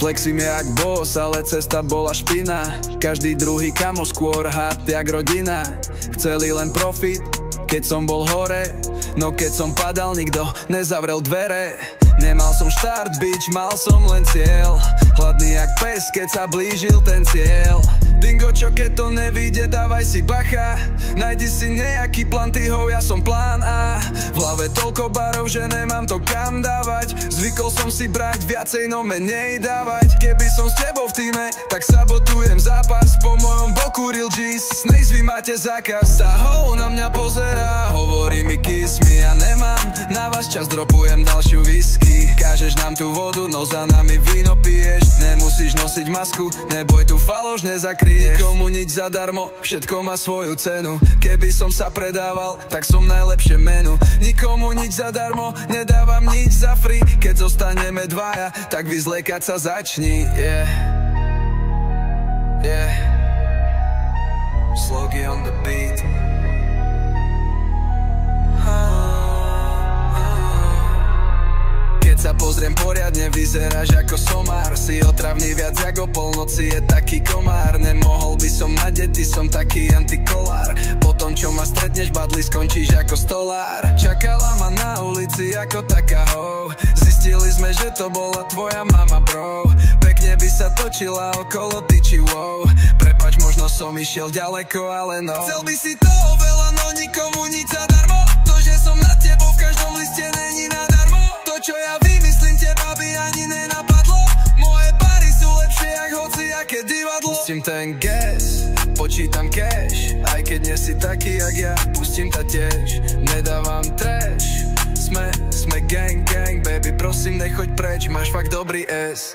Flexím jak boss, ale cesta bola špina. Každý druhý kamo skôr had jak rodina. Chceli len profit, keď som bol hore. No keď som padal, nikto nezavrel dvere. Nemal som štart, bitch, mal som len cieľ. Hladný jak pes, keď sa blížil ten cieľ. Dingo, čo keď to nevíde, dávaj si bacha. Najdi si nejaký plán, tyho, ja som plán A. V hlave toľko barov, že nemám to kam dávať. Zvykol som si brať viacej, no menej dávať. Keby som s tebou v týme, tak sabotujem zápas. Po mojom boku real G's, Snaze, vy máte zákaz. Tahou na mňa pozerá, hovorí mi kiss me. Ja nemám na vás čas, dropujem ďalšiu whisky. Kážeš nám tu vodu, no za nami víno piješ. Nemusíš nosiť masku, neboj, tu faloš nezakryješ. Nikomu nič zadarmo, všetko má svoju cenu. Keby som sa predával, tak som najlepšie menu. Nikomu nič zadarmo, nedávam nič za free. Keď zostaneme dvaja, tak vyzliekať sa začni. Yeah, yeah. Slogy on the beat. Keď sa pozriem poriadne, vyzeráš ako somár. Si otravný viac ako polnoci, je taký komár. Nemohol by som mať deti, som taký antikolár. Po tom, čo ma stretneš, badli, skončíš ako stolár. Čakala ma na ulici ako taká ho. Zistili sme, že to bola tvoja mama, bro. Pekne by sa točila okolo tyči, wow. Prepač, možno som išiel ďaleko, ale no. Chcel by si toho veľa, no nikomu nič zadarmo. To, že som nad tebou v každom liste, není nadarmo. To, čo ja vymyslím, teba by ani nenapadlo. Moje pary sú lepšie, jak hociaké divadlo. Pustím ten gas, počítam cash. Aj keď nie si taký, jak ja, pustím ta tiež. Nedávam trash. Sme gang, baby, prosím, nechoď preč. Máš fakt dobrý S.